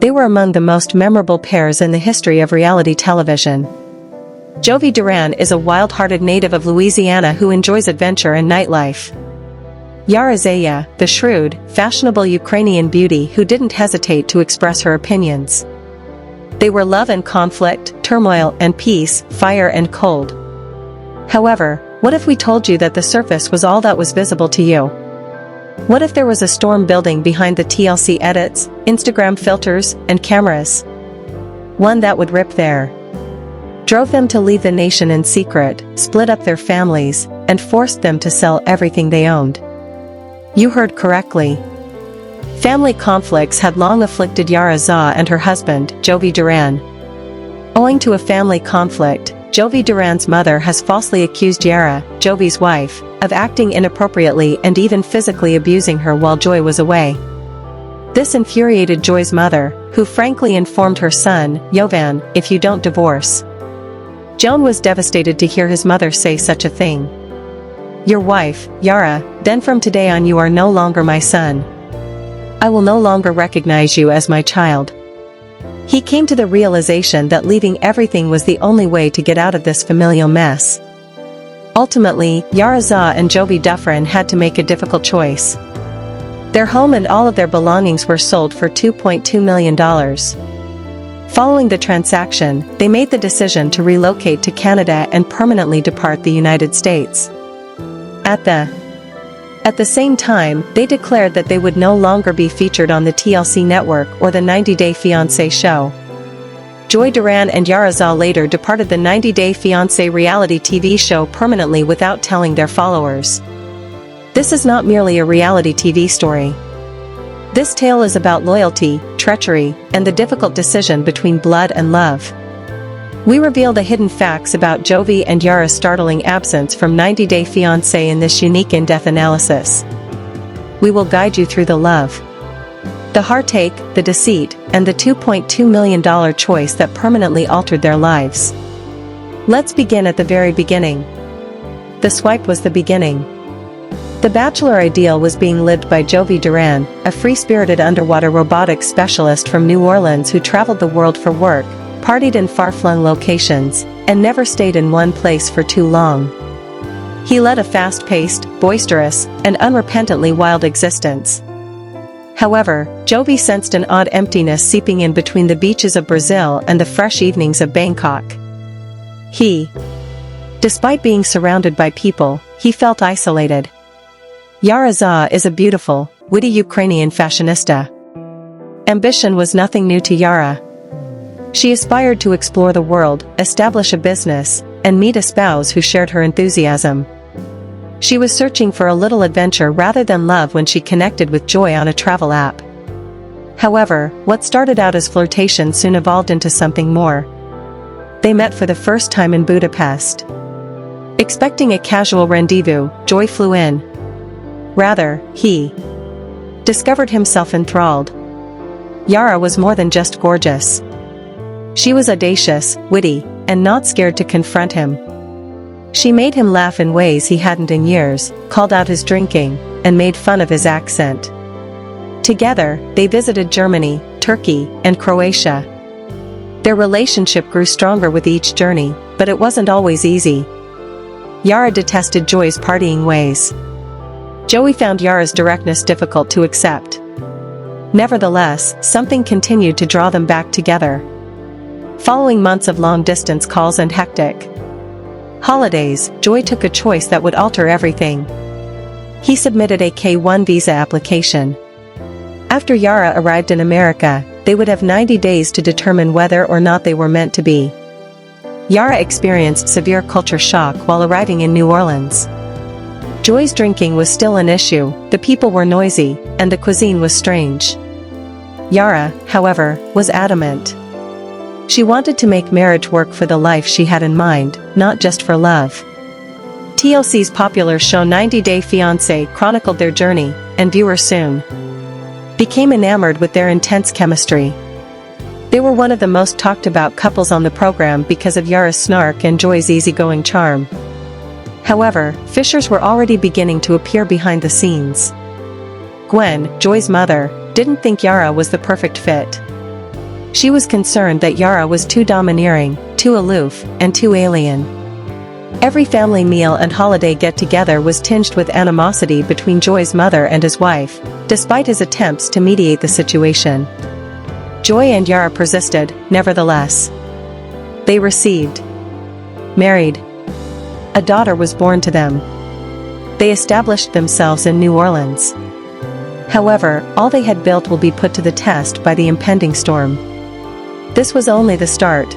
They were among the most memorable pairs in the history of reality television. Jovi Duran is a wild-hearted native of Louisiana who enjoys adventure and nightlife. Yara Zaya, the shrewd, fashionable Ukrainian beauty who didn't hesitate to express her opinions. They were love and conflict, turmoil and peace, fire and cold. However, what if we told you that the surface was all that was visible to you? What if there was a storm building behind the TLC edits, Instagram filters, and cameras? One that would rip drove them to leave the nation in secret, split up their families, and forced them to sell everything they owned. You heard correctly. Family conflicts had long afflicted Yara Za and her husband, Jovi Duran. Owing to a family conflict, Jovi Duran's mother has falsely accused Yara, Jovi's wife, of acting inappropriately and even physically abusing her while Joy was away. This infuriated Joy's mother, who frankly informed her son, Yovan, "If you don't divorce." John was devastated to hear his mother say such a thing. "Your wife, Yara, then from today on you are no longer my son. I will no longer recognize you as my child." He came to the realization that leaving everything was the only way to get out of this familial mess. Ultimately, Yara Za and Jovi Dufren had to make a difficult choice. Their home and all of their belongings were sold for $2.2 million. Following the transaction, they made the decision to relocate to Canada and permanently depart the United States. At the same time, they declared that they would no longer be featured on the TLC network or the 90-Day Fiancé show. Joy Duran and Yara Za later departed the 90-Day Fiancé reality TV show permanently without telling their followers. This is not merely a reality TV story. This tale is about loyalty, treachery, and the difficult decision between blood and love. We reveal the hidden facts about Jovi and Yara's startling absence from 90-Day Fiancé in this unique in-depth analysis. We will guide you through the love, the heartache, the deceit, and the $2.2 million choice that permanently altered their lives. Let's begin at the very beginning. The swipe was the beginning. The bachelor ideal was being lived by Jovi Duran, a free-spirited underwater robotics specialist from New Orleans who traveled the world for work, partied in far-flung locations, and never stayed in one place for too long. He led a fast-paced, boisterous, and unrepentantly wild existence. However, Jovi sensed an odd emptiness seeping in between the beaches of Brazil and the fresh evenings of Bangkok. Despite being surrounded by people, he felt isolated. Yara Za is a beautiful, witty Ukrainian fashionista. Ambition was nothing new to Yara. She aspired to explore the world, establish a business, and meet a spouse who shared her enthusiasm. She was searching for a little adventure rather than love when she connected with Joy on a travel app. However, what started out as flirtation soon evolved into something more. They met for the first time in Budapest. Expecting a casual rendezvous, Joy flew in. Rather, he discovered himself enthralled. Yara was more than just gorgeous. She was audacious, witty, and not scared to confront him. She made him laugh in ways he hadn't in years, called out his drinking, and made fun of his accent. Together, they visited Germany, Turkey, and Croatia. Their relationship grew stronger with each journey, but it wasn't always easy. Yara detested Joy's partying ways. Joey found Yara's directness difficult to accept. Nevertheless, something continued to draw them back together. Following months of long-distance calls and hectic holidays, Joy took a choice that would alter everything. He submitted a K-1 visa application. After Yara arrived in America, they would have 90 days to determine whether or not they were meant to be. Yara experienced severe culture shock while arriving in New Orleans. Joy's drinking was still an issue, the people were noisy, and the cuisine was strange. Yara, however, was adamant. She wanted to make marriage work for the life she had in mind, not just for love. TLC's popular show 90-Day Fiancé chronicled their journey, and viewers soon became enamored with their intense chemistry. They were one of the most talked about couples on the program because of Yara's snark and Joy's easygoing charm. However, fissures were already beginning to appear behind the scenes. Gwen, Joy's mother, didn't think Yara was the perfect fit. She was concerned that Yara was too domineering, too aloof, and too alien. Every family meal and holiday get-together was tinged with animosity between Joy's mother and his wife, despite his attempts to mediate the situation. Joy and Yara persisted, nevertheless. They received married. A daughter was born to them. They established themselves in New Orleans. However, all they had built will be put to the test by the impending storm. This was only the start.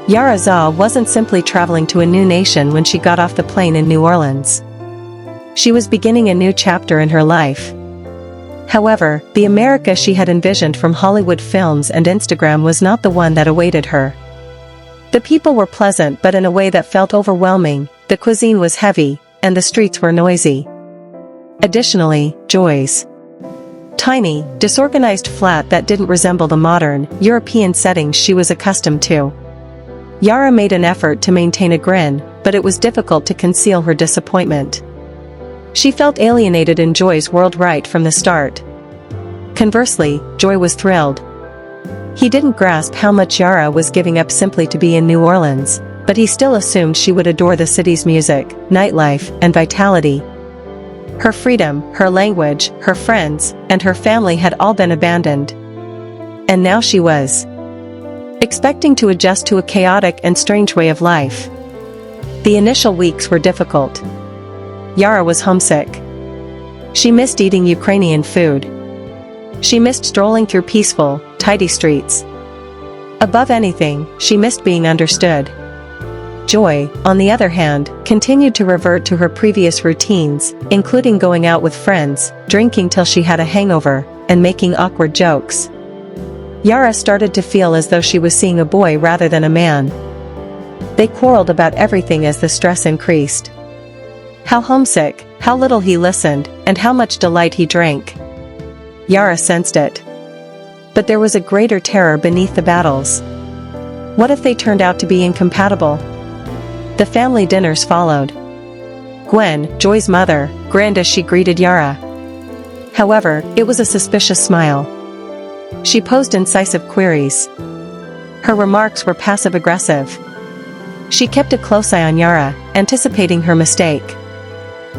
Yara wasn't simply traveling to a new nation when she got off the plane in New Orleans. She was beginning a new chapter in her life. However, the America she had envisioned from Hollywood films and Instagram was not the one that awaited her. The people were pleasant but in a way that felt overwhelming, the cuisine was heavy, and the streets were noisy. Additionally, Joy's tiny, disorganized flat that didn't resemble the modern, European settings she was accustomed to. Yara made an effort to maintain a grin, but it was difficult to conceal her disappointment. She felt alienated in Joy's world right from the start. Conversely, Joy was thrilled. He didn't grasp how much Yara was giving up simply to be in New Orleans, but he still assumed she would adore the city's music, nightlife, and vitality. Her freedom, her language, her friends, and her family had all been abandoned. And now she was expecting to adjust to a chaotic and strange way of life. The initial weeks were difficult. Yara was homesick. She missed eating Ukrainian food. She missed strolling through peaceful, tidy streets. Above anything, she missed being understood. Joy, on the other hand, continued to revert to her previous routines, including going out with friends, drinking till she had a hangover, and making awkward jokes. Yara started to feel as though she was seeing a boy rather than a man. They quarreled about everything as the stress increased. How homesick, how little he listened, and how much delight he drank. Yara sensed it. But there was a greater terror beneath the battles. What if they turned out to be incompatible? The family dinners followed. Gwen, Joy's mother, grinned as she greeted Yara. However, it was a suspicious smile. She posed incisive queries. Her remarks were passive-aggressive. She kept a close eye on Yara, anticipating her mistake.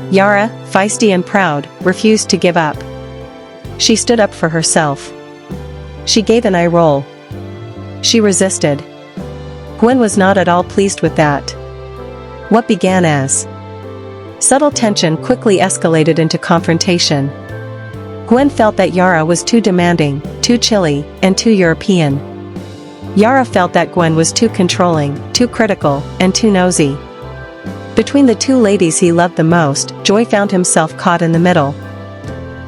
Yara, feisty and proud, refused to give up. She stood up for herself. She gave an eye roll. She resisted. Gwen was not at all pleased with that. What began as subtle tension quickly escalated into confrontation. Gwen felt that Yara was too demanding, too chilly, and too European. Yara felt that Gwen was too controlling, too critical, and too nosy. Between the two ladies he loved the most, Joy found himself caught in the middle.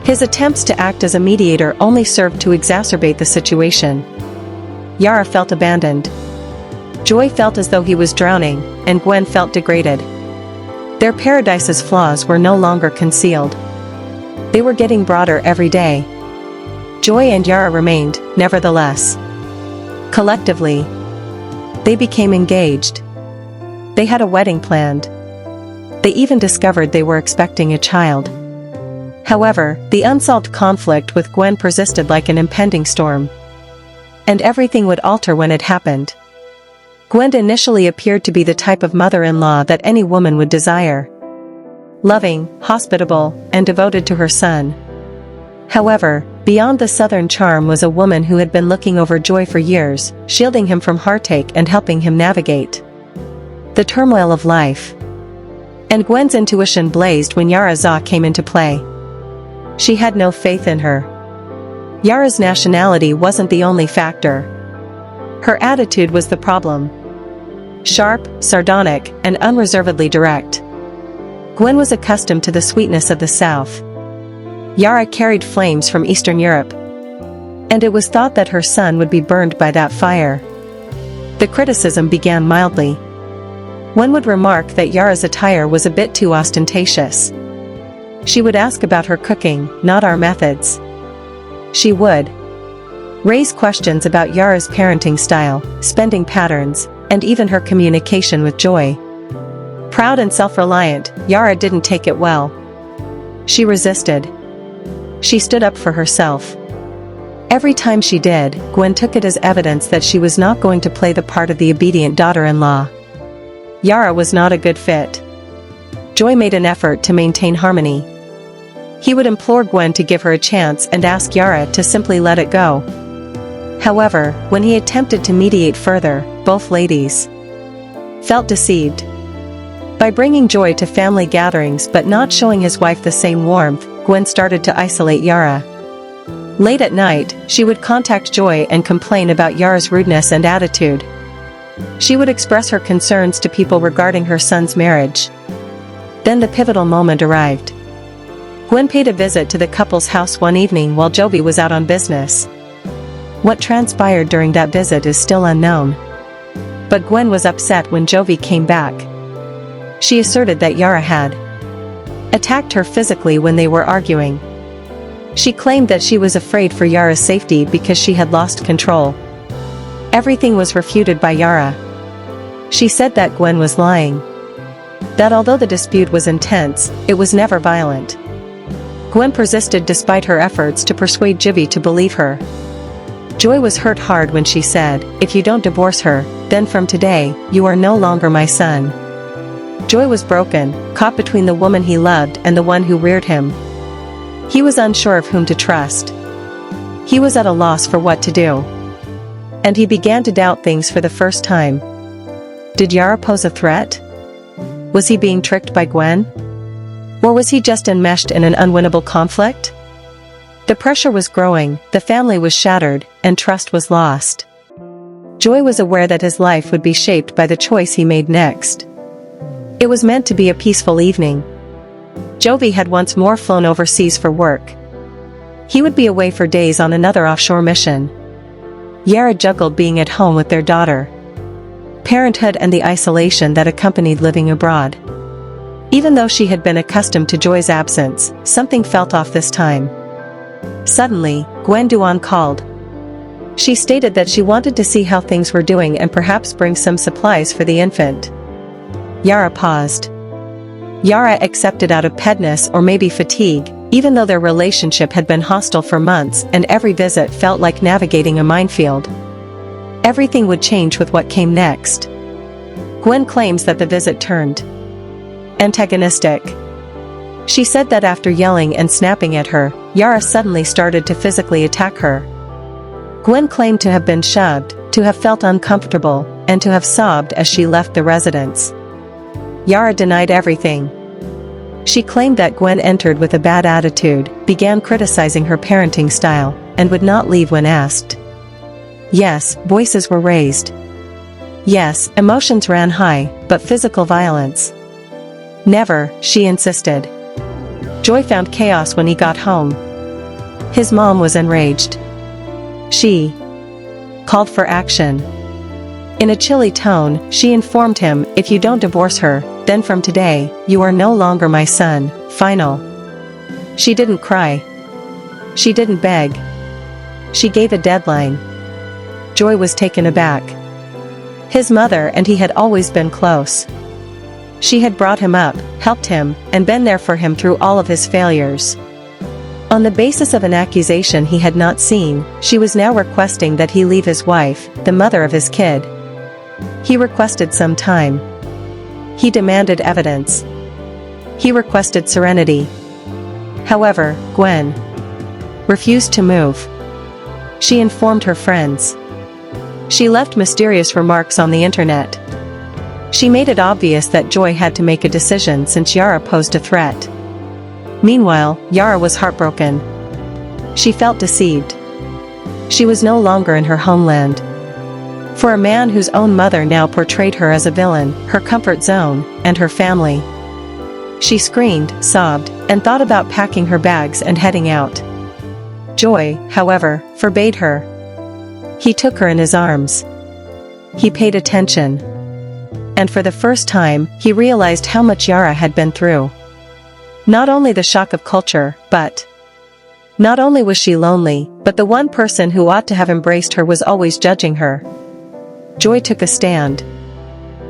His attempts to act as a mediator only served to exacerbate the situation. Yara felt abandoned. Joy felt as though he was drowning, and Gwen felt degraded. Their paradise's flaws were no longer concealed. They were getting broader every day. Joy and Yara remained, nevertheless. Collectively, they became engaged. They had a wedding planned. They even discovered they were expecting a child. However, the unsolved conflict with Gwen persisted like an impending storm. And everything would alter when it happened. Gwen initially appeared to be the type of mother-in-law that any woman would desire. Loving, hospitable, and devoted to her son. However, beyond the southern charm was a woman who had been looking over Joy for years, shielding him from heartache and helping him navigate the turmoil of life. And Gwen's intuition blazed when Yara came into play. She had no faith in her. Yara's nationality wasn't the only factor. Her attitude was the problem. Sharp, sardonic, and unreservedly direct. Gwen was accustomed to the sweetness of the South. Yara carried flames from Eastern Europe. And it was thought that her son would be burned by that fire. The criticism began mildly. One would remark that Yara's attire was a bit too ostentatious. She would ask about her cooking, not our methods. She would raise questions about Yara's parenting style, spending patterns, and even her communication with Joy. Proud and self-reliant, Yara didn't take it well. She resisted. She stood up for herself. Every time she did, Gwen took it as evidence that she was not going to play the part of the obedient daughter-in-law. Yara was not a good fit. Joy made an effort to maintain harmony. He would implore Gwen to give her a chance and ask Yara to simply let it go. However, when he attempted to mediate further, both ladies felt deceived. By bringing Joy to family gatherings but not showing his wife the same warmth, Gwen started to isolate Yara. Late at night, she would contact Joy and complain about Yara's rudeness and attitude. She would express her concerns to people regarding her son's marriage. Then the pivotal moment arrived. Gwen paid a visit to the couple's house one evening while Jovi was out on business. What transpired during that visit is still unknown. But Gwen was upset when Jovi came back. She asserted that Yara had attacked her physically when they were arguing. She claimed that she was afraid for Yara's safety because she had lost control. Everything was refuted by Yara. She said that Gwen was lying. That although the dispute was intense, it was never violent. Gwen persisted despite her efforts to persuade Jovi to believe her. Joy was hurt hard when she said, "If you don't divorce her, then from today, you are no longer my son." Joy was broken, caught between the woman he loved and the one who reared him. He was unsure of whom to trust. He was at a loss for what to do. And he began to doubt things for the first time. Did Yara pose a threat? Was he being tricked by Gwen? Or was he just enmeshed in an unwinnable conflict? The pressure was growing, the family was shattered, and trust was lost. Joy was aware that his life would be shaped by the choice he made next. It was meant to be a peaceful evening. Jovi had once more flown overseas for work. He would be away for days on another offshore mission. Yara juggled being at home with their daughter, parenthood and the isolation that accompanied living abroad. Even though she had been accustomed to Joy's absence, something felt off this time. Suddenly, Gwen Duan called. She stated that she wanted to see how things were doing and perhaps bring some supplies for the infant. Yara paused. Yara accepted out of petness or maybe fatigue, even though their relationship had been hostile for months and every visit felt like navigating a minefield. Everything would change with what came next. Gwen claims that the visit turned antagonistic. She said that after yelling and snapping at her, Yara suddenly started to physically attack her. Gwen claimed to have been shoved, to have felt uncomfortable, and to have sobbed as she left the residence. Yara denied everything. She claimed that Gwen entered with a bad attitude, began criticizing her parenting style, and would not leave when asked. Yes, voices were raised. Yes, emotions ran high, but physical violence. Never, she insisted. Joy found chaos when he got home. His mom was enraged. She called for action. In a chilly tone, she informed him, "If you don't divorce her, then from today, you are no longer my son, final." She didn't cry. She didn't beg. She gave a deadline. Joy was taken aback. His mother and he had always been close. She had brought him up, helped him, and been there for him through all of his failures. On the basis of an accusation he had not seen, she was now requesting that he leave his wife, the mother of his kid. He requested some time. He demanded evidence. He requested serenity. However, Gwen refused to move. She informed her friends. She left mysterious remarks on the internet. She made it obvious that Joy had to make a decision since Yara posed a threat. Meanwhile, Yara was heartbroken. She felt deceived. She was no longer in her homeland. For a man whose own mother now portrayed her as a villain, her comfort zone, and her family. She screamed, sobbed, and thought about packing her bags and heading out. Joy, however, forbade her. He took her in his arms. He paid attention. And for the first time, he realized how much Yara had been through. Not only the shock of culture, but not only was she lonely, but the one person who ought to have embraced her was always judging her. Joy took a stand.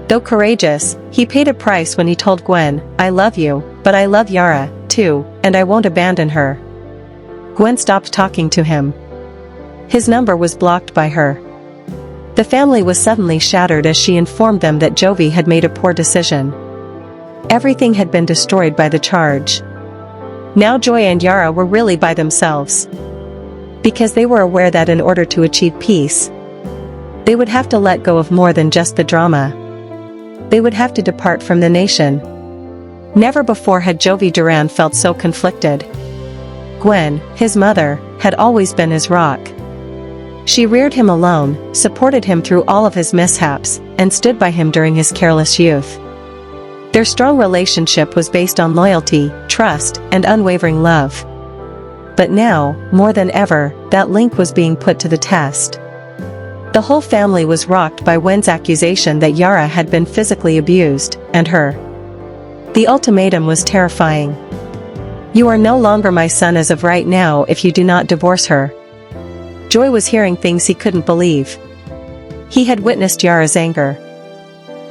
Though courageous, he paid a price when he told Gwen, "I love you, but I love Yara, too, and I won't abandon her." Gwen stopped talking to him. His number was blocked by her. The family was suddenly shattered as she informed them that Jovi had made a poor decision. Everything had been destroyed by the charge. Now Joy and Yara were really by themselves. Because they were aware that in order to achieve peace, they would have to let go of more than just the drama. They would have to depart from the nation. Never before had Jovi Duran felt so conflicted. Gwen, his mother, had always been his rock. She reared him alone, supported him through all of his mishaps, and stood by him during his careless youth. Their strong relationship was based on loyalty, trust, and unwavering love. But now, more than ever, that link was being put to the test. The whole family was rocked by Gwen's accusation that Yara had been physically abused, and her. The ultimatum was terrifying. "You are no longer my son as of right now if you do not divorce her." Joy was hearing things he couldn't believe. He had witnessed Yara's anger.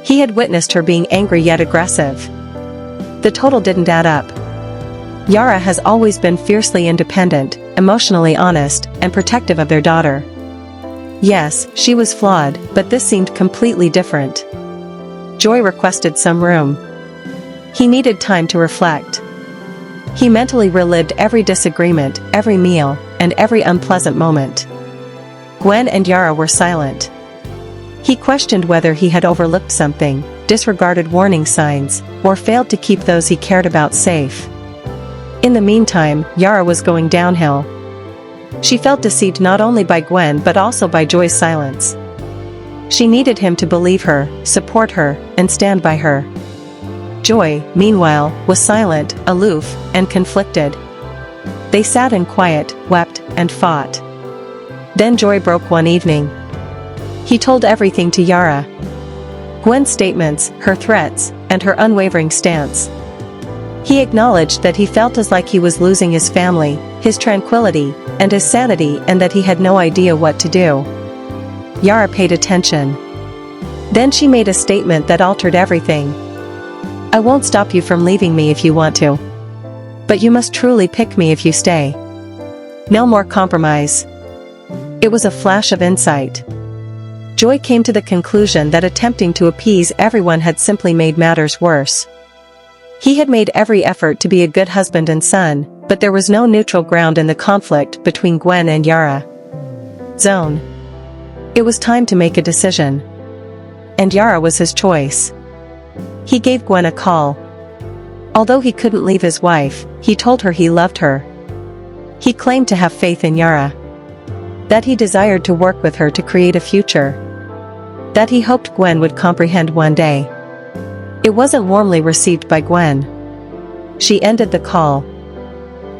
He had witnessed her being angry yet aggressive. The total didn't add up. Yara has always been fiercely independent, emotionally honest, and protective of their daughter. Yes, she was flawed, but this seemed completely different. Joy requested some room. He needed time to reflect. He mentally relived every disagreement, every meal, and every unpleasant moment. Gwen and Yara were silent. He questioned whether he had overlooked something, disregarded warning signs, or failed to keep those he cared about safe. In the meantime, Yara was going downhill. She felt deceived not only by Gwen but also by Joy's silence. She needed him to believe her, support her, and stand by her. Joy, meanwhile, was silent, aloof, and conflicted. They sat in quiet, wept, and fought. Then Joy broke one evening. He told everything to Yara. Gwen's statements, her threats, and her unwavering stance. He acknowledged that he felt as like he was losing his family, his tranquility, and his sanity, and that he had no idea what to do. Yara paid attention. Then she made a statement that altered everything. "I won't stop you from leaving me if you want to. But you must truly pick me if you stay. No more compromise." It was a flash of insight. Joy came to the conclusion that attempting to appease everyone had simply made matters worse. He had made every effort to be a good husband and son, but there was no neutral ground in the conflict between Gwen and Yara. Zone. It was time to make a decision. And Yara was his choice. He gave Gwen a call. Although he couldn't leave his wife, he told her he loved her. He claimed to have faith in Yara. That he desired to work with her to create a future. That he hoped Gwen would comprehend one day. It wasn't warmly received by Gwen. She ended the call.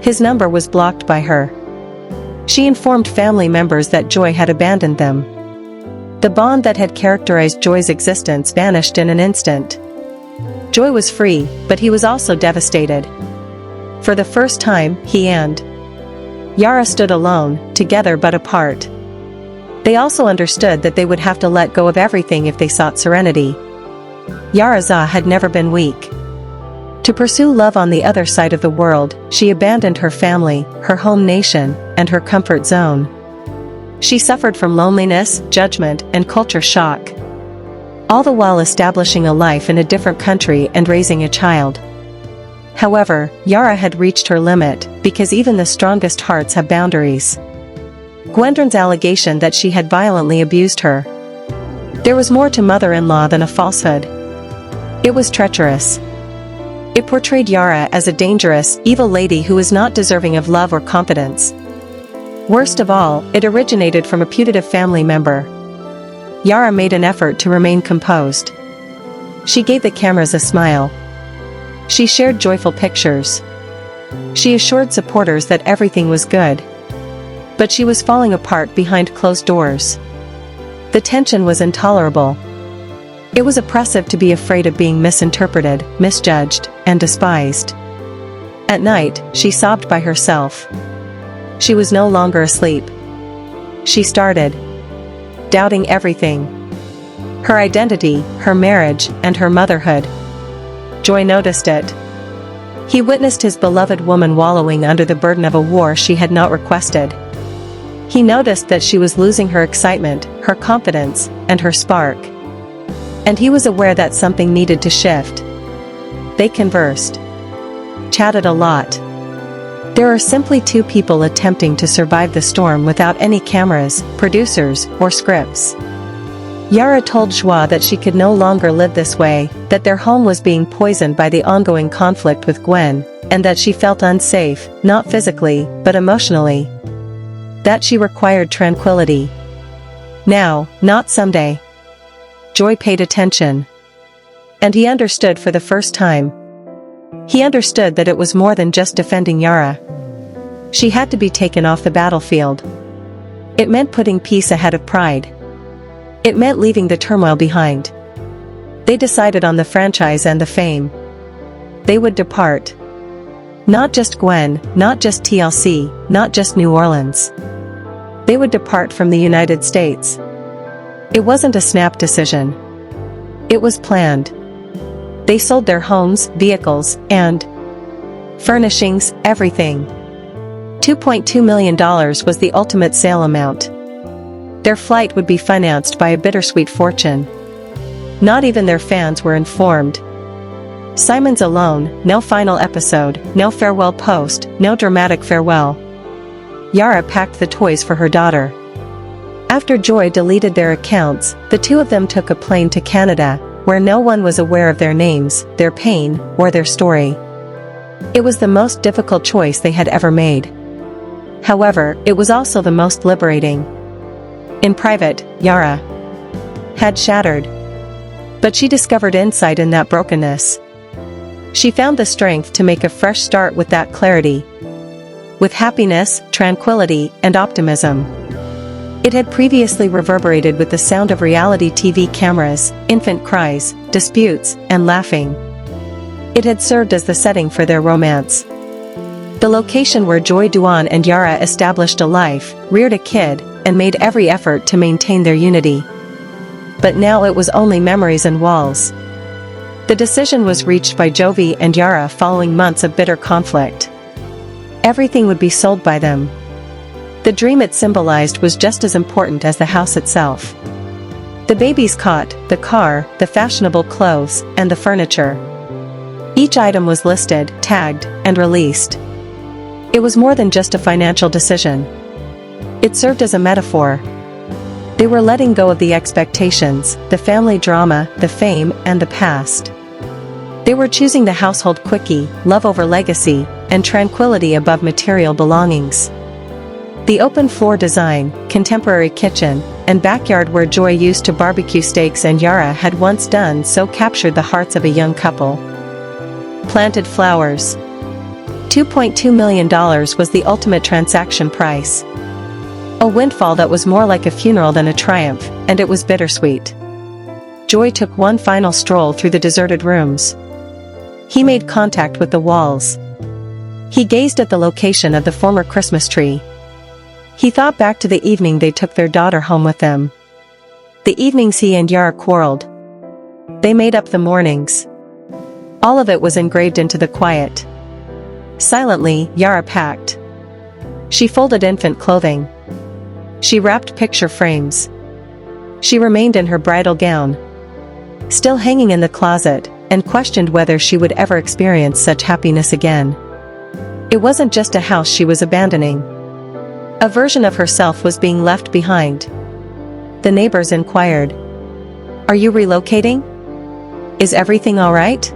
His number was blocked by her. She informed family members that Joy had abandoned them. The bond that had characterized Joy's existence vanished in an instant. Joy was free, but he was also devastated. For the first time, he and Yara stood alone, together but apart. They also understood that they would have to let go of everything if they sought serenity. Yara had never been weak. To pursue love on the other side of the world, she abandoned her family, her home nation, and her comfort zone. She suffered from loneliness, judgment, and culture shock. All the while establishing a life in a different country and raising a child. However, Yara had reached her limit, because even the strongest hearts have boundaries. Gwendron's allegation that she had violently abused her. There was more to mother-in-law than a falsehood. It was treacherous. It portrayed Yara as a dangerous, evil lady who was not deserving of love or confidence. Worst of all, it originated from a putative family member. Yara made an effort to remain composed. She gave the cameras a smile. She shared joyful pictures. She assured supporters that everything was good. But she was falling apart behind closed doors. The tension was intolerable. It was oppressive to be afraid of being misinterpreted, misjudged, and despised. At night, she sobbed by herself. She was no longer asleep. She started doubting everything. Her identity, her marriage, and her motherhood. Joy noticed it. He witnessed his beloved woman wallowing under the burden of a war she had not requested. He noticed that she was losing her excitement, her confidence, and her spark. And he was aware that something needed to shift. They conversed. Chatted a lot. There are simply two people attempting to survive the storm without any cameras, producers, or scripts. Yara told Joie that she could no longer live this way, that their home was being poisoned by the ongoing conflict with Gwen, and that she felt unsafe, not physically, but emotionally. That she required tranquility. Now, not someday. Joy paid attention. And he understood for the first time. He understood that it was more than just defending Yara. She had to be taken off the battlefield. It meant putting peace ahead of pride. It meant leaving the turmoil behind. They decided on the franchise and the fame. They would depart. Not just Gwen, not just TLC, not just New Orleans. They would depart from the United States. It wasn't a snap decision. It was planned. They sold their homes, vehicles, and furnishings, everything. $2.2 million was the ultimate sale amount. Their flight would be financed by a bittersweet fortune. Not even their fans were informed. Simon's alone, no final episode, no farewell post, no dramatic farewell. Yara packed the toys for her daughter. After Joy deleted their accounts, the two of them took a plane to Canada, where no one was aware of their names, their pain, or their story. It was the most difficult choice they had ever made. However, it was also the most liberating. In private, Yara had shattered. But she discovered insight in that brokenness. She found the strength to make a fresh start with that clarity. With happiness, tranquility, and optimism. It had previously reverberated with the sound of reality TV cameras, infant cries, disputes, and laughing. It had served as the setting for their romance. The location where Joy Duan and Yara established a life, reared a kid, and made every effort to maintain their unity. But now it was only memories and walls. The decision was reached by Jovi and Yara following months of bitter conflict. Everything would be sold by them. The dream it symbolized was just as important as the house itself. The baby's cot, the car, the fashionable clothes, and the furniture. Each item was listed, tagged, and released. It was more than just a financial decision. It served as a metaphor. They were letting go of the expectations, the family drama, the fame, and the past. They were choosing the household quickie, love over legacy, and tranquility above material belongings. The open floor design, contemporary kitchen, and backyard where Joy used to barbecue steaks and Yara had once done so captured the hearts of a young couple. Planted flowers. $2.2 million was the ultimate transaction price. A windfall that was more like a funeral than a triumph, and it was bittersweet. Joy took one final stroll through the deserted rooms. He made contact with the walls. He gazed at the location of the former Christmas tree. He thought back to the evening they took their daughter home with them. The evenings he and Yara quarreled. They made up the mornings. All of it was engraved into the quiet. Silently, Yara packed. She folded infant clothing. She wrapped picture frames. She remained in her bridal gown, still hanging in the closet, and questioned whether she would ever experience such happiness again. It wasn't just a house she was abandoning. A version of herself was being left behind. The neighbors inquired, "Are you relocating? Is everything all right?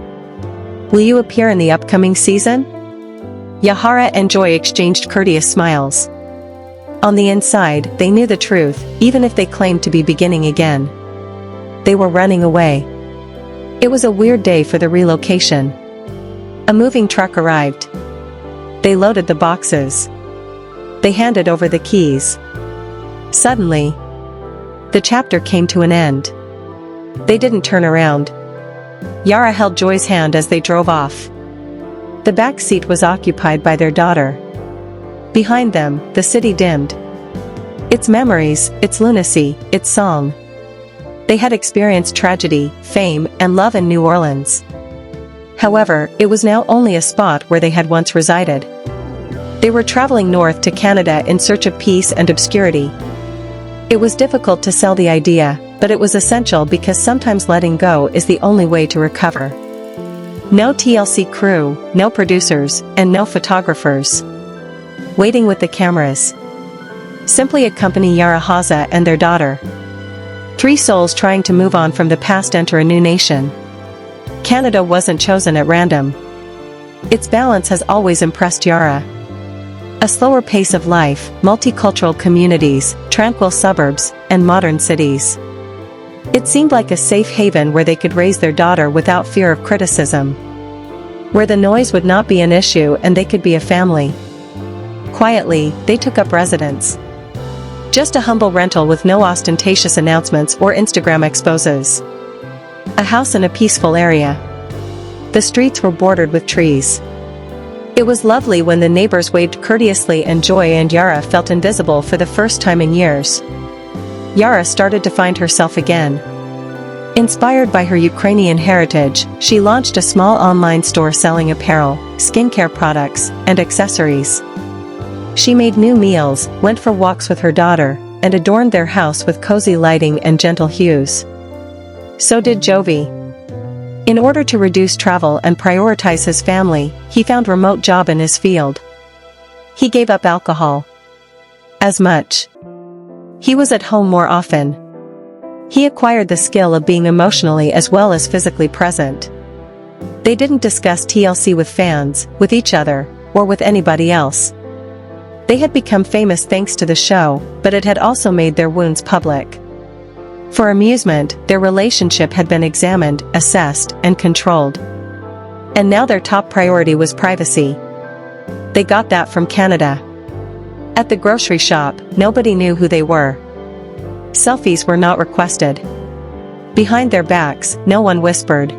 Will you appear in the upcoming season?" Yara and Joy exchanged courteous smiles. On the inside, they knew the truth, even if they claimed to be beginning again. They were running away. It was a weird day for the relocation. A moving truck arrived. They loaded the boxes. They handed over the keys. Suddenly, the chapter came to an end. They didn't turn around. Yara held Joy's hand as they drove off. The back seat was occupied by their daughter. Behind them, the city dimmed. Its memories, its lunacy, its song. They had experienced tragedy, fame, and love in New Orleans. However, it was now only a spot where they had once resided. They were traveling north to Canada in search of peace and obscurity. It was difficult to sell the idea, but it was essential because sometimes letting go is the only way to recover. No TLC crew, no producers, and no photographers. Waiting with the cameras. Simply accompany Yara and their daughter. 3 souls trying to move on from the past enter a new nation. Canada wasn't chosen at random. Its balance has always impressed Yara. A slower pace of life, multicultural communities, tranquil suburbs, and modern cities. It seemed like a safe haven where they could raise their daughter without fear of criticism. Where the noise would not be an issue and they could be a family. Quietly, they took up residence. Just a humble rental with no ostentatious announcements or Instagram exposes. A house in a peaceful area. The streets were bordered with trees. It was lovely when the neighbors waved courteously and Joy and Yara felt invisible for the first time in years. Yara started to find herself again. Inspired by her Ukrainian heritage, she launched a small online store selling apparel, skincare products, and accessories. She made new meals, went for walks with her daughter, and adorned their house with cozy lighting and gentle hues. So did Jovi. In order to reduce travel and prioritize his family, he found a remote job in his field. He gave up alcohol. As much. He was at home more often. He acquired the skill of being emotionally as well as physically present. They didn't discuss TLC with fans, with each other, or with anybody else. They had become famous thanks to the show, but it had also made their wounds public. For amusement, their relationship had been examined, assessed, and controlled. And now their top priority was privacy. They got that from Canada. At the grocery shop, nobody knew who they were. Selfies were not requested. Behind their backs, no one whispered.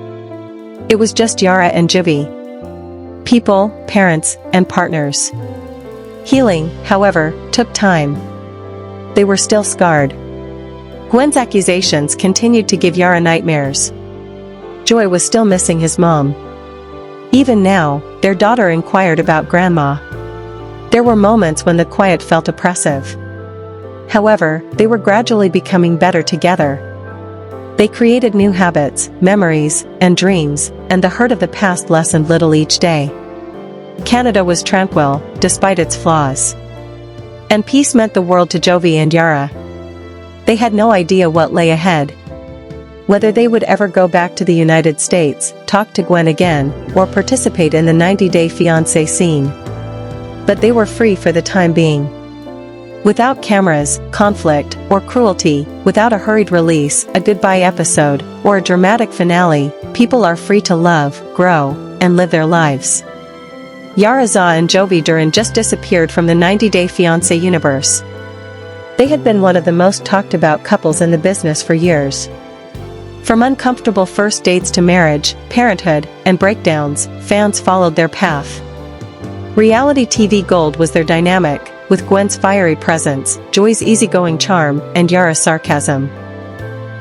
It was just Yara and Jovi. People, parents, and partners. Healing, however, took time. They were still scarred. Gwen's accusations continued to give Yara nightmares. Joy was still missing his mom. Even now, their daughter inquired about grandma. There were moments when the quiet felt oppressive. However, they were gradually becoming better together. They created new habits, memories, and dreams, and the hurt of the past lessened little each day. Canada was tranquil, despite its flaws. And peace meant the world to Jovi and Yara. They had no idea what lay ahead. Whether they would ever go back to the United States, talk to Gwen again, or participate in the 90-day fiancé scene. But they were free for the time being. Without cameras, conflict, or cruelty, without a hurried release, a goodbye episode, or a dramatic finale, people are free to love, grow, and live their lives. Yara and Jovi Dufren just disappeared from the 90-day fiancé universe. They had been one of the most talked about couples in the business for years. From uncomfortable first dates to marriage, parenthood, and breakdowns, fans followed their path. Reality TV gold was their dynamic, with Gwen's fiery presence, Joy's easygoing charm, and Yara's sarcasm.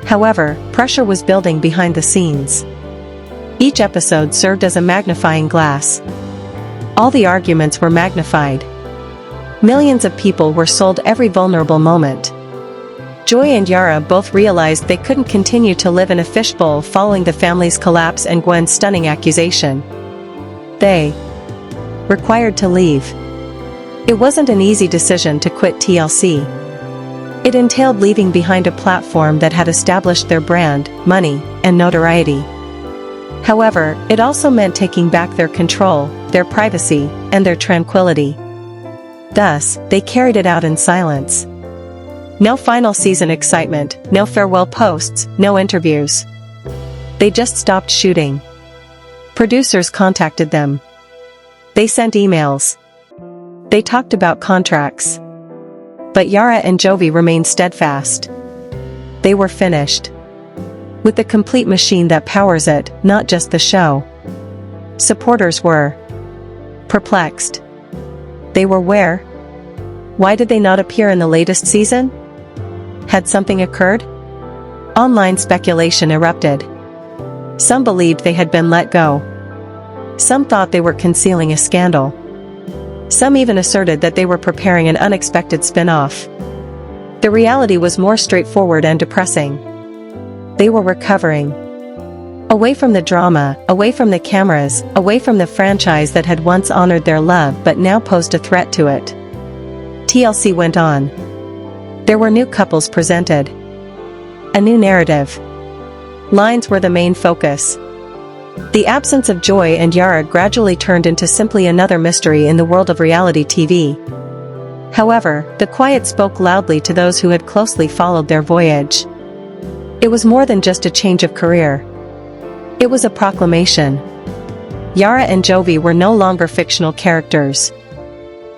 However, pressure was building behind the scenes. Each episode served as a magnifying glass. All the arguments were magnified. Millions of people were sold every vulnerable moment. Joy and Yara both realized they couldn't continue to live in a fishbowl following the family's collapse and Gwen's stunning accusation. They required to leave. It wasn't an easy decision to quit TLC. It entailed leaving behind a platform that had established their brand, money, and notoriety. However, it also meant taking back their control, their privacy, and their tranquility. Thus, they carried it out in silence. No final season excitement, no farewell posts, no interviews. They just stopped shooting. Producers contacted them. They sent emails. They talked about contracts. But Yara and Jovi remained steadfast. They were finished. With the complete machine that powers it, not just the show. Supporters were perplexed. They were where? Why did they not appear in the latest season? Had something occurred? Online speculation erupted. Some believed they had been let go. Some thought they were concealing a scandal. Some even asserted that they were preparing an unexpected spin-off. The reality was more straightforward and depressing. They were recovering. Away from the drama, away from the cameras, away from the franchise that had once honored their love but now posed a threat to it. TLC went on. There were new couples presented. A new narrative. Lines were the main focus. The absence of Joy and Yara gradually turned into simply another mystery in the world of reality TV. However, the quiet spoke loudly to those who had closely followed their voyage. It was more than just a change of career. It was a proclamation. Yara and Jovi were no longer fictional characters.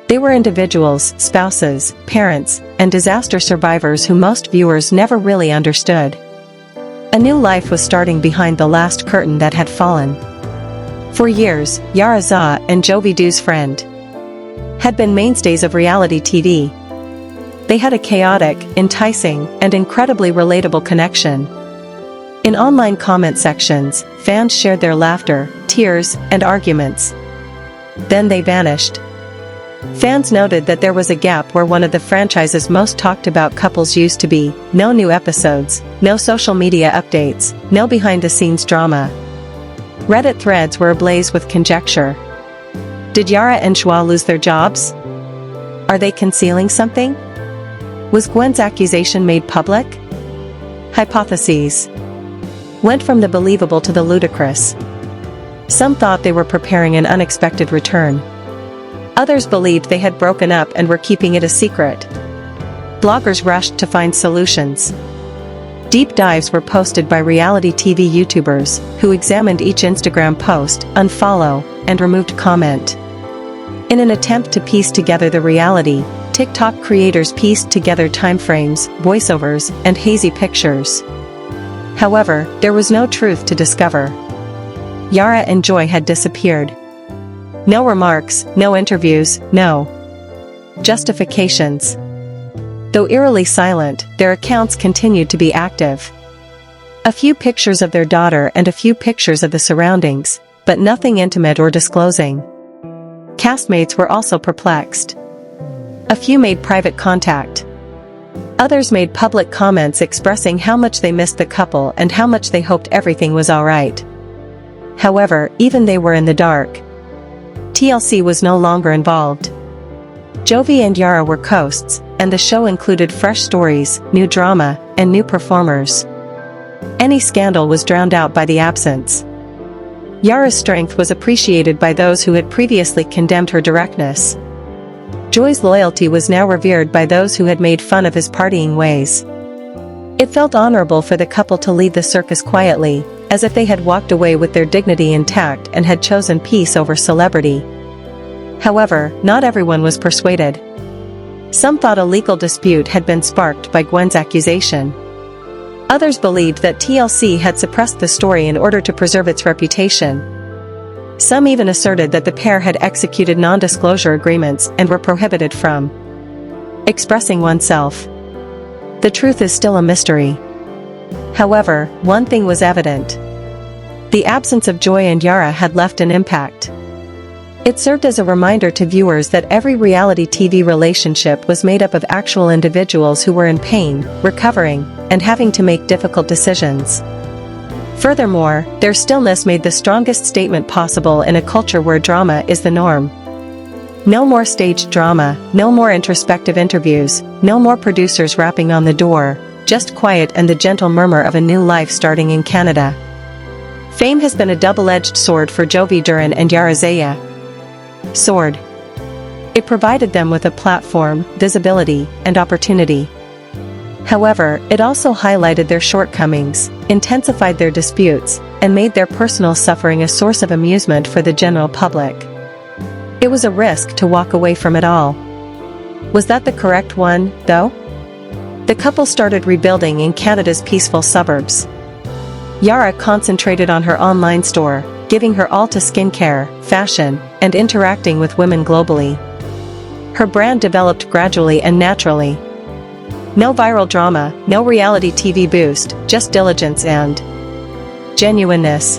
They were individuals, spouses, parents, and disaster survivors who most viewers never really understood. A new life was starting behind the last curtain that had fallen. For years, Yara and Jovi Dufren had been mainstays of reality TV. They had a chaotic, enticing, and incredibly relatable connection. In online comment sections, fans shared their laughter, tears, and arguments. Then they vanished. Fans noted that there was a gap where one of the franchise's most talked about couples used to be. No new episodes, no social media updates, no behind-the-scenes drama. Reddit threads were ablaze with conjecture. Did Yara and Joie lose their jobs? Are they concealing something? Was Gwen's accusation made public? Hypotheses went from the believable to the ludicrous. Some thought they were preparing an unexpected return. Others believed they had broken up and were keeping it a secret. Bloggers rushed to find solutions. Deep dives were posted by reality TV YouTubers, who examined each Instagram post, unfollow, and removed comment. In an attempt to piece together the reality, TikTok creators pieced together timeframes, voiceovers, and hazy pictures. However, there was no truth to discover. Yara and Joy had disappeared. No remarks, no interviews, no justifications. Though eerily silent, their accounts continued to be active. A few pictures of their daughter and a few pictures of the surroundings, but nothing intimate or disclosing. Castmates were also perplexed. A few made private contact. Others made public comments expressing how much they missed the couple and how much they hoped everything was alright. However, even they were in the dark. TLC was no longer involved. Jovi and Yara were coasts, and the show included fresh stories, new drama, and new performers. Any scandal was drowned out by the absence. Yara's strength was appreciated by those who had previously condemned her directness. Joy's loyalty was now revered by those who had made fun of his partying ways. It felt honorable for the couple to leave the circus quietly, as if they had walked away with their dignity intact and had chosen peace over celebrity. However, not everyone was persuaded. Some thought a legal dispute had been sparked by Gwen's accusation. Others believed that TLC had suppressed the story in order to preserve its reputation. Some even asserted that the pair had executed non-disclosure agreements and were prohibited from expressing oneself. The truth is still a mystery. However, one thing was evident. The absence of Joy and Yara had left an impact. It served as a reminder to viewers that every reality TV relationship was made up of actual individuals who were in pain, recovering, and having to make difficult decisions. Furthermore, their stillness made the strongest statement possible in a culture where drama is the norm. No more staged drama, no more introspective interviews, no more producers rapping on the door, just quiet and the gentle murmur of a new life starting in Canada. Fame has been a double-edged sword for Jovi Duran and Yara. Sword. It provided them with a platform, visibility, and opportunity. However, it also highlighted their shortcomings, intensified their disputes, and made their personal suffering a source of amusement for the general public. It was a risk to walk away from it all. Was that the correct one, though? The couple started rebuilding in Canada's peaceful suburbs. Yara concentrated on her online store, giving her all to skincare, fashion, and interacting with women globally. Her brand developed gradually and naturally. No viral drama, no reality TV boost, just diligence and genuineness.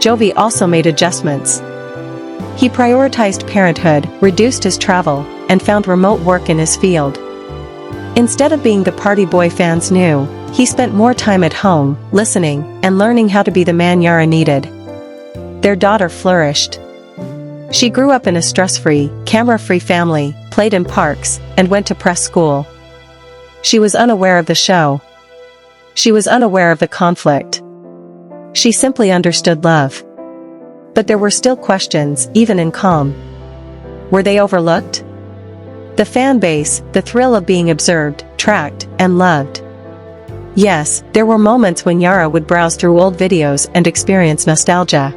Jovi also made adjustments. He prioritized parenthood, reduced his travel, and found remote work in his field. Instead of being the party boy fans knew, he spent more time at home, listening, and learning how to be the man Yara needed. Their daughter flourished. She grew up in a stress-free, camera-free family, played in parks, and went to press school. She was unaware of the show. She was unaware of the conflict. She simply understood love. But there were still questions, even in calm. Were they overlooked? The fan base, the thrill of being observed, tracked, and loved. Yes, there were moments when Yara would browse through old videos and experience nostalgia.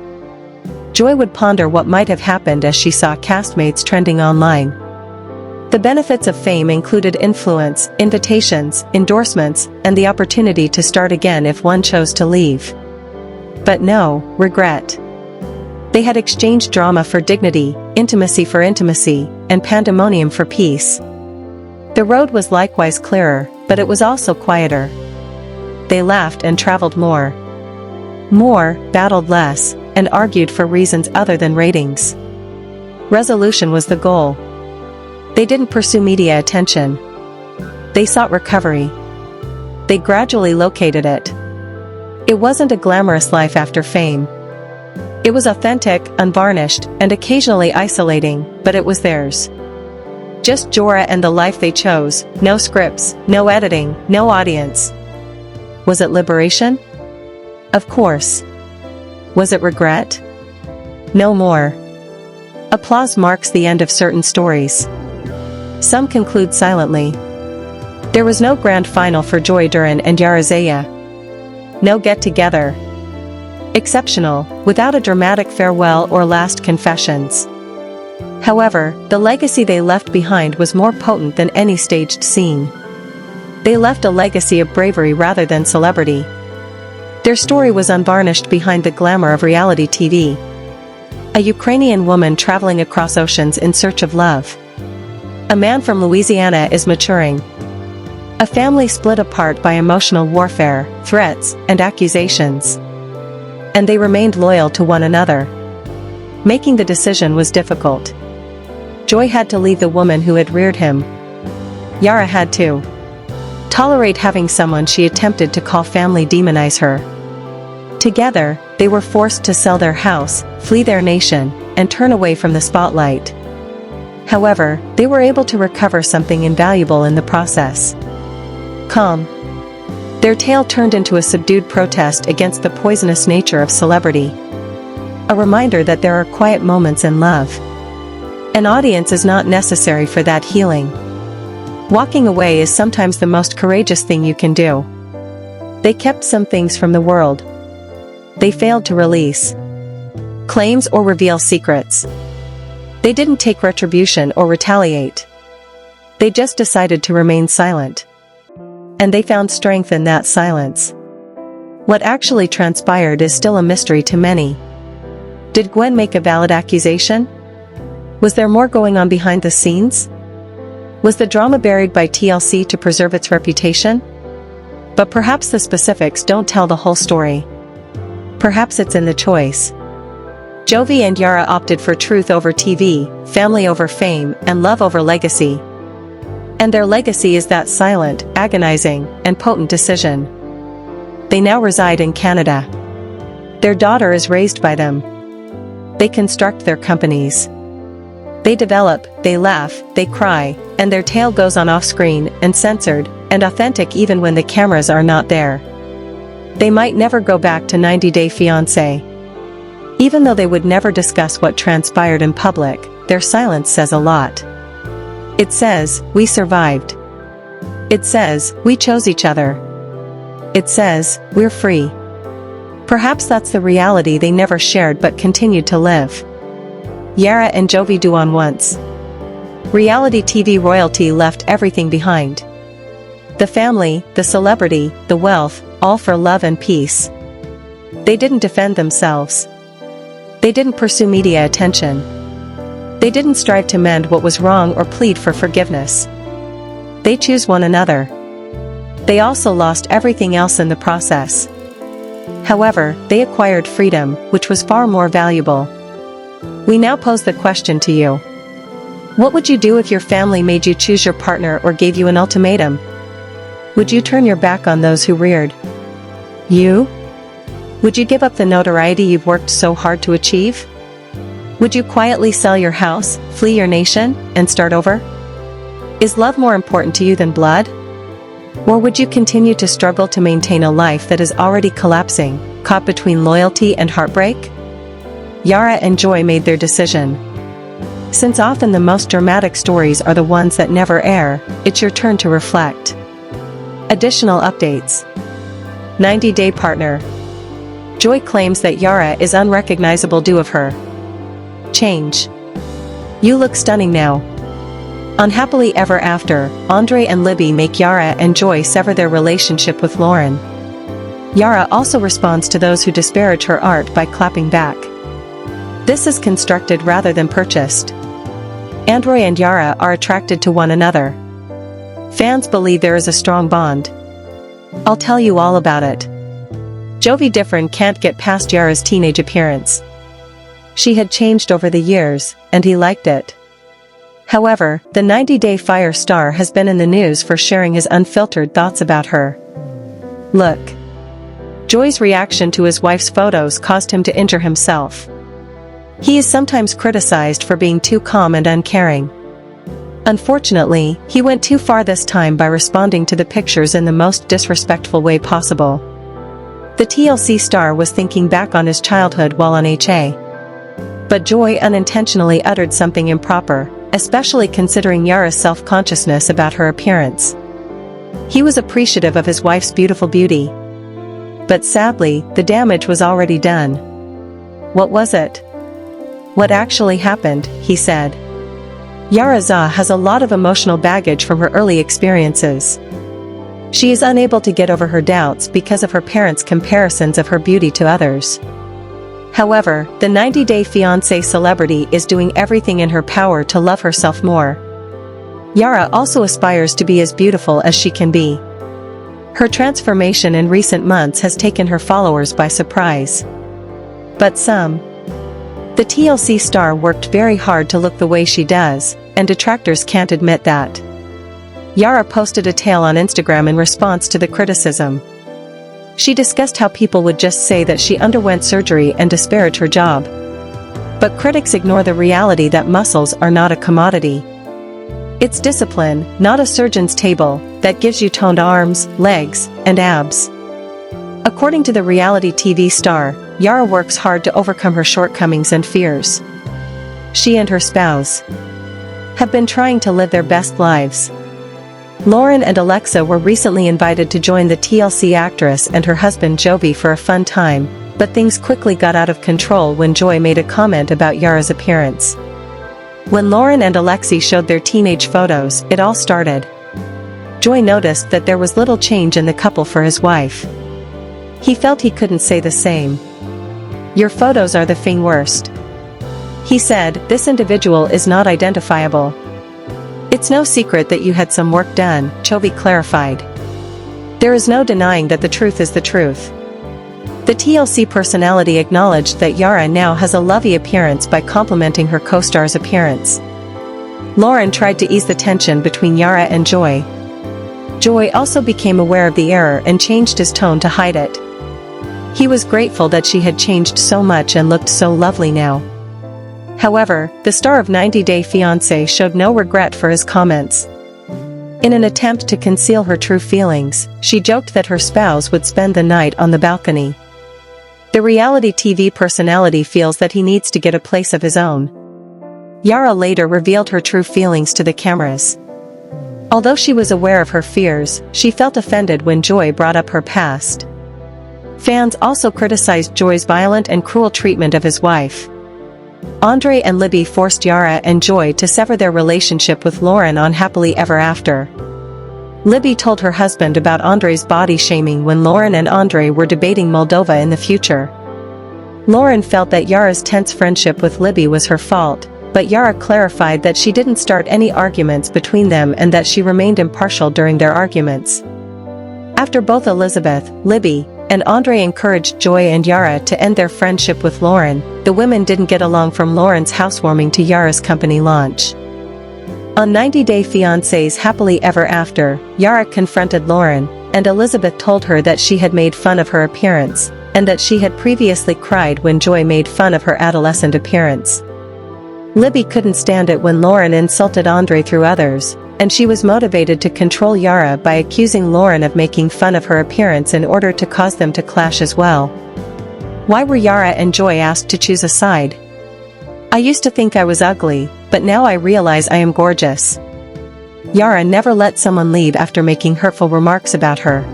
Joy would ponder what might have happened as she saw castmates trending online. The benefits of fame included influence, invitations, endorsements, and the opportunity to start again if one chose to leave. But no, regret. They had exchanged drama for dignity, intimacy for intimacy, and pandemonium for peace. The road was likewise clearer, but it was also quieter. They laughed and traveled more. More, battled less, and argued for reasons other than ratings. Resolution was the goal. They didn't pursue media attention. They sought recovery. They gradually located it. It wasn't a glamorous life after fame. It was authentic, unvarnished, and occasionally isolating, but it was theirs. Just Jorah and the life they chose, no scripts, no editing, no audience. Was it liberation? Of course. Was it regret? No more. Applause marks the end of certain stories. Some conclude silently. There was no grand final for Joy Duran and Yara Zaya. No get-together. Exceptional, without a dramatic farewell or last confessions. However, the legacy they left behind was more potent than any staged scene. They left a legacy of bravery rather than celebrity. Their story was unvarnished behind the glamour of reality TV. A Ukrainian woman traveling across oceans in search of love. A man from Louisiana is maturing. A family split apart by emotional warfare, threats, and accusations. And they remained loyal to one another. Making the decision was difficult. Joy had to leave the woman who had reared him. Yara had to tolerate having someone she attempted to call family demonize her. Together, they were forced to sell their house, flee their nation, and turn away from the spotlight. However, they were able to recover something invaluable in the process. Calm. Their tale turned into a subdued protest against the poisonous nature of celebrity. A reminder that there are quiet moments in love. An audience is not necessary for that healing. Walking away is sometimes the most courageous thing you can do. They kept some things from the world. They failed to release claims or reveal secrets. They didn't take retribution or retaliate. They just decided to remain silent. And they found strength in that silence. What actually transpired is still a mystery to many. Did Gwen make a valid accusation? Was there more going on behind the scenes? Was the drama buried by TLC to preserve its reputation? But perhaps the specifics don't tell the whole story. Perhaps it's in the choice. Jovi and Yara opted for truth over TV, family over fame, and love over legacy. And their legacy is that silent, agonizing, and potent decision. They now reside in Canada. Their daughter is raised by them. They construct their companies. They develop, they laugh, they cry, and their tale goes on off-screen, and censored, and authentic even when the cameras are not there. They might never go back to 90 Day Fiancé. Even though they would never discuss what transpired in public, their silence says a lot. It says, we survived. It says, we chose each other. It says, we're free. Perhaps that's the reality they never shared but continued to live. Yara and Jovi Duan once. Reality TV royalty left everything behind. The family, the celebrity, the wealth, all for love and peace. They didn't defend themselves. They didn't pursue media attention. They didn't strive to mend what was wrong or plead for forgiveness. They choose one another. They also lost everything else in the process. However, they acquired freedom, which was far more valuable. We now pose the question to you. What would you do if your family made you choose your partner or gave you an ultimatum? Would you turn your back on those who reared you? Would you give up the notoriety you've worked so hard to achieve? Would you quietly sell your house, flee your nation, and start over? Is love more important to you than blood? Or would you continue to struggle to maintain a life that is already collapsing, caught between loyalty and heartbreak? Yara and Joy made their decision. Since often the most dramatic stories are the ones that never air, it's your turn to reflect. Additional updates. 90-day partner. Joy claims that Yara is unrecognizable due of her change. You look stunning now. Unhappily ever after, Andre and Libby make Yara and Joy sever their relationship with Lauren. Yara also responds to those who disparage her art by clapping back. This is constructed rather than purchased. Andre and Yara are attracted to one another. Fans believe there is a strong bond. I'll tell you all about it. Jovi Dufren can't get past Yara's teenage appearance. She had changed over the years, and he liked it. However, the 90-day Fire star has been in the news for sharing his unfiltered thoughts about her. Look. Joy's reaction to his wife's photos caused him to injure himself. He is sometimes criticized for being too calm and uncaring. Unfortunately, he went too far this time by responding to the pictures in the most disrespectful way possible. The TLC star was thinking back on his childhood while on HA. But Joy unintentionally uttered something improper, especially considering Yara's self-consciousness about her appearance. He was appreciative of his wife's beautiful beauty. But sadly, the damage was already done. What was it? What actually happened, he said. Yara has a lot of emotional baggage from her early experiences. She is unable to get over her doubts because of her parents' comparisons of her beauty to others. However, the 90-day fiancé celebrity is doing everything in her power to love herself more. Yara also aspires to be as beautiful as she can be. Her transformation in recent months has taken her followers by surprise. But the TLC star worked very hard to look the way she does, and detractors can't admit that. Yara posted a tale on Instagram in response to the criticism. She discussed how people would just say that she underwent surgery and disparage her job. But critics ignore the reality that muscles are not a commodity. It's discipline, not a surgeon's table, that gives you toned arms, legs, and abs. According to the reality TV star, Yara works hard to overcome her shortcomings and fears. She and her spouse have been trying to live their best lives. Lauren and Alexa were recently invited to join the TLC actress and her husband Jovi for a fun time, but things quickly got out of control when Joy made a comment about Yara's appearance. When Lauren and Alexi showed their teenage photos, it all started. Joy noticed that there was little change in the couple for his wife. He felt he couldn't say the same. Your photos are the thing worst. He said, this individual is not identifiable. It's no secret that you had some work done, Jovi clarified. There is no denying that the truth is the truth. The TLC personality acknowledged that Yara now has a lovely appearance by complimenting her co-star's appearance. Lauren tried to ease the tension between Yara and Joy. Joy also became aware of the error and changed his tone to hide it. He was grateful that she had changed so much and looked so lovely now. However, the star of 90-Day Fiancé showed no regret for his comments. In an attempt to conceal her true feelings, she joked that her spouse would spend the night on the balcony. The reality TV personality feels that he needs to get a place of his own. Yara later revealed her true feelings to the cameras. Although she was aware of her fears, she felt offended when Joy brought up her past. Fans also criticized Joy's violent and cruel treatment of his wife. Andre and Libby forced Yara and Joy to sever their relationship with Lauren on Happily Ever After. Libby told her husband about Andre's body shaming when Lauren and Andre were debating Moldova in the future. Lauren felt that Yara's tense friendship with Libby was her fault, but Yara clarified that she didn't start any arguments between them and that she remained impartial during their arguments. After both Elizabeth, Libby, and Andre encouraged Joy and Yara to end their friendship with Lauren. The women didn't get along from Lauren's housewarming to Yara's company launch. On 90 Day Fiancé's Happily Ever After, Yara confronted Lauren, and Elizabeth told her that she had made fun of her appearance, and that she had previously cried when Joy made fun of her adolescent appearance. Libby couldn't stand it when Lauren insulted Andre through others, and she was motivated to control Yara by accusing Lauren of making fun of her appearance in order to cause them to clash as well. Why were Yara and Joy asked to choose a side? I used to think I was ugly, but now I realize I am gorgeous. Yara never let someone leave after making hurtful remarks about her.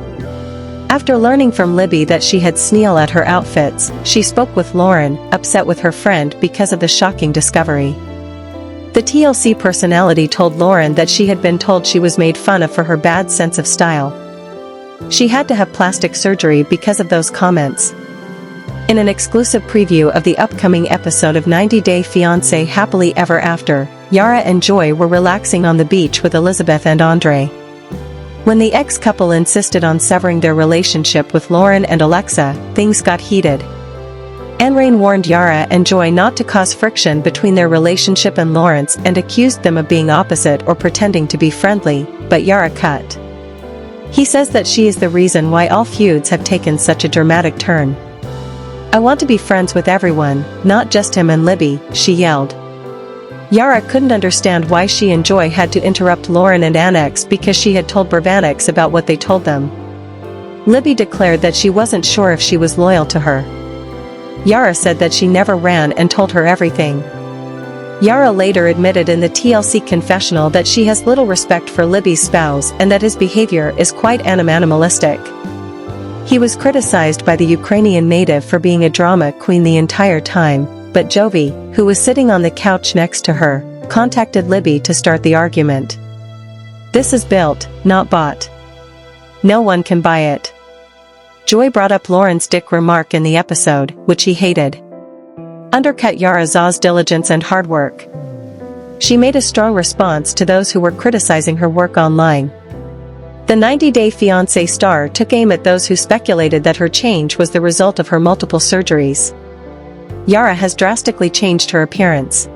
After learning from Libby that she had sneal at her outfits, she spoke with Lauren, upset with her friend because of the shocking discovery. The TLC personality told Lauren that she had been told she was made fun of for her bad sense of style. She had to have plastic surgery because of those comments. In an exclusive preview of the upcoming episode of 90 Day Fiancé Happily Ever After, Yara and Joy were relaxing on the beach with Elizabeth and Andre. When the ex-couple insisted on severing their relationship with Lauren and Alexa, things got heated. Anne warned Yara and Joy not to cause friction between their relationship and Lawrence and accused them of being opposite or pretending to be friendly, but Yara cut. He says that she is the reason why all feuds have taken such a dramatic turn. I want to be friends with everyone, not just him and Libby, she yelled. Yara couldn't understand why she and Joy had to interrupt Lauren and Annex because she had told Bravanex about what they told them. Libby declared that she wasn't sure if she was loyal to her. Yara said that she never ran and told her everything. Yara later admitted in the TLC confessional that she has little respect for Libby's spouse and that his behavior is quite animalistic. He was criticized by the Ukrainian native for being a drama queen the entire time, but Jovi, who was sitting on the couch next to her, contacted Libby to start the argument. This is built, not bought. No one can buy it. Joy brought up Lauren's dick remark in the episode, which he hated. Undercut Yara's diligence and hard work. She made a strong response to those who were criticizing her work online. The 90 Day Fiancé star took aim at those who speculated that her change was the result of her multiple surgeries. Yara has drastically changed her appearance.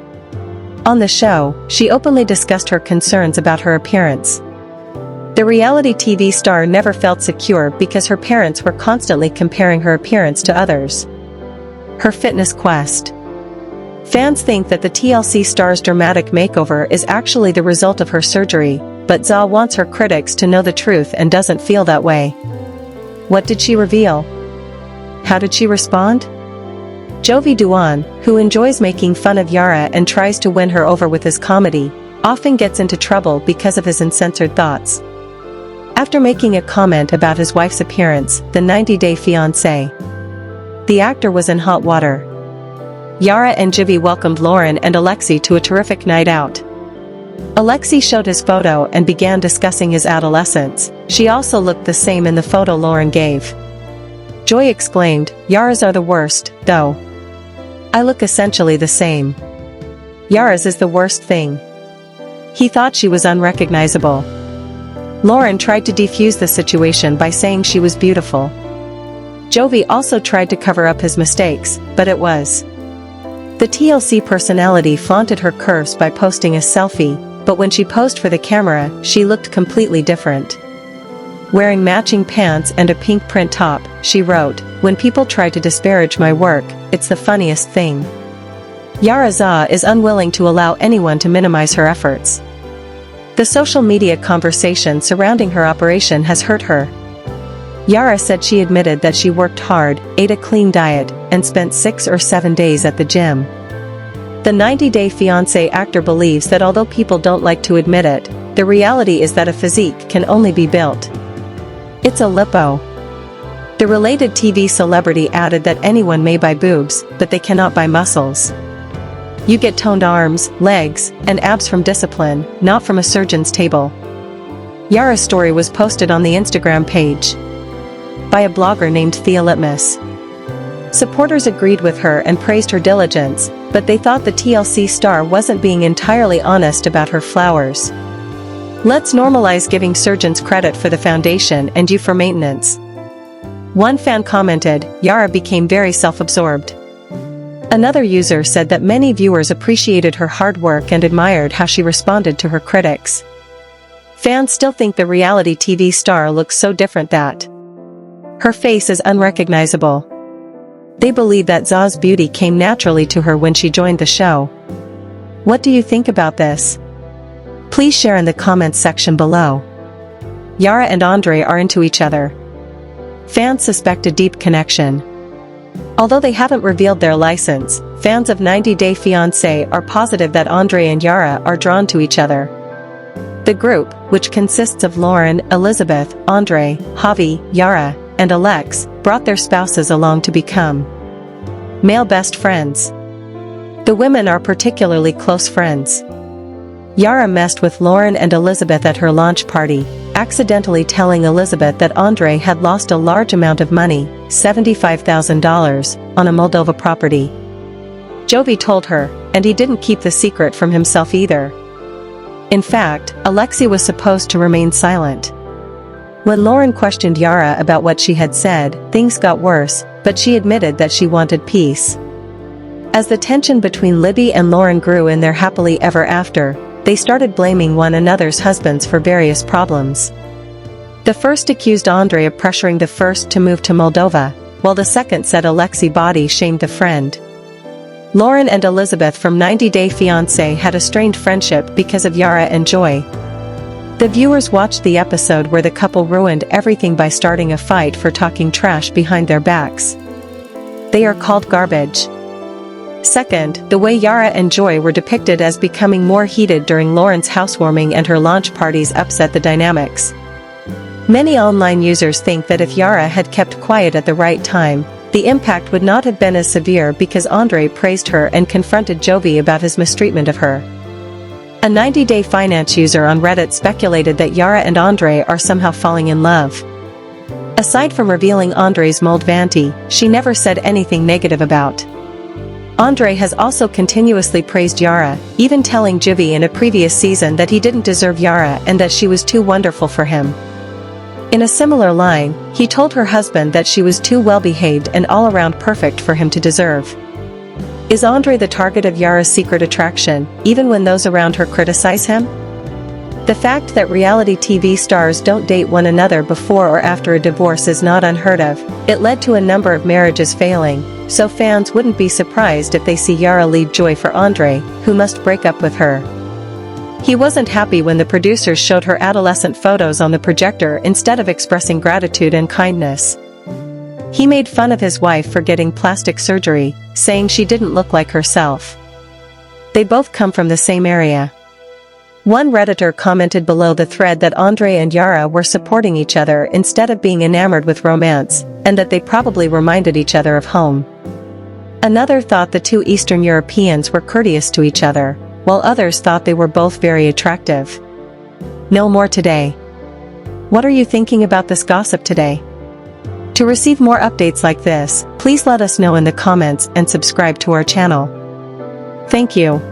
On the show, she openly discussed her concerns about her appearance. The reality TV star never felt secure because her parents were constantly comparing her appearance to others. Her fitness quest. Fans think that the TLC star's dramatic makeover is actually the result of her surgery, but Za wants her critics to know the truth and doesn't feel that way. What did she reveal? How did she respond? Jovi Duan, who enjoys making fun of Yara and tries to win her over with his comedy, often gets into trouble because of his uncensored thoughts. After making a comment about his wife's appearance, the 90 Day Fiancé, the actor was in hot water. Yara and Jovi welcomed Lauren and Alexei to a terrific night out. Alexei showed his photo and began discussing his adolescence. She also looked the same in the photo Lauren gave. Joy exclaimed, "Yara's are the worst, though. I look essentially the same. Yara's is the worst thing." He thought she was unrecognizable. Lauren tried to defuse the situation by saying she was beautiful. Jovi also tried to cover up his mistakes, but it was. The TLC personality flaunted her curves by posting a selfie, but when she posed for the camera, she looked completely different. Wearing matching pants and a pink print top, she wrote, "When people try to disparage my work, it's the funniest thing." Yara Za is unwilling to allow anyone to minimize her efforts. The social media conversation surrounding her operation has hurt her. Yara said she admitted that she worked hard, ate a clean diet, and spent 6 or 7 days at the gym. The 90 Day Fiancé actor believes that although people don't like to admit it, the reality is that a physique can only be built. It's a lipo. The related TV celebrity added that anyone may buy boobs, but they cannot buy muscles. You get toned arms, legs, and abs from discipline, not from a surgeon's table. Yara's story was posted on the Instagram page by a blogger named Thea Litmus. Supporters agreed with her and praised her diligence, but they thought the TLC star wasn't being entirely honest about her flowers. Let's normalize giving surgeons credit for the foundation and you for maintenance. One fan commented, "Yara became very self-absorbed." Another user said that many viewers appreciated her hard work and admired how she responded to her critics. Fans still think the reality TV star looks so different that her face is unrecognizable. They believe that Za's beauty came naturally to her when she joined the show. What do you think about this? Please share in the comments section below. Yara and Andre are into each other. Fans suspect a deep connection. Although they haven't revealed their license, fans of 90 Day Fiancé are positive that Andre and Yara are drawn to each other. The group, which consists of Lauren, Elizabeth, Andre, Javi, Yara, and Alex, brought their spouses along to become male best friends. The women are particularly close friends. Yara messed with Lauren and Elizabeth at her launch party, accidentally telling Elizabeth that Andre had lost a large amount of money, $75,000, on a Moldova property. Jovi told her, and he didn't keep the secret from himself either. In fact, Alexei was supposed to remain silent. When Lauren questioned Yara about what she had said, things got worse, but she admitted that she wanted peace. As the tension between Libby and Lauren grew in their happily ever after, they started blaming one another's husbands for various problems. The first accused Andre of pressuring the first to move to Moldova, while the second said Alexei body shamed the friend. Lauren and Elizabeth from 90 Day Fiancé had a strained friendship because of Yara and Joy. The viewers watched the episode where the couple ruined everything by starting a fight for talking trash behind their backs. They are called garbage. Second, the way Yara and Joy were depicted as becoming more heated during Lauren's housewarming and her launch parties upset the dynamics. Many online users think that if Yara had kept quiet at the right time, the impact would not have been as severe because Andre praised her and confronted Jovi about his mistreatment of her. A 90 Day Finance user on Reddit speculated that Yara and Andre are somehow falling in love. Aside from revealing Andre's mold vanity, she never said anything negative about. Andre has also continuously praised Yara, even telling Jovi in a previous season that he didn't deserve Yara and that she was too wonderful for him. In a similar line, he told her husband that she was too well-behaved and all-around perfect for him to deserve. Is Andre the target of Yara's secret attraction, even when those around her criticize him? The fact that reality TV stars don't date one another before or after a divorce is not unheard of. It led to a number of marriages failing, so fans wouldn't be surprised if they see Yara leave Joy for Andre, who must break up with her. He wasn't happy when the producers showed her adolescent photos on the projector instead of expressing gratitude and kindness. He made fun of his wife for getting plastic surgery, saying she didn't look like herself. They both come from the same area. One Redditor commented below the thread that Andre and Yara were supporting each other instead of being enamored with romance, and that they probably reminded each other of home. Another thought the two Eastern Europeans were courteous to each other, while others thought they were both very attractive. No more today. What are you thinking about this gossip today? To receive more updates like this, please let us know in the comments and subscribe to our channel. Thank you.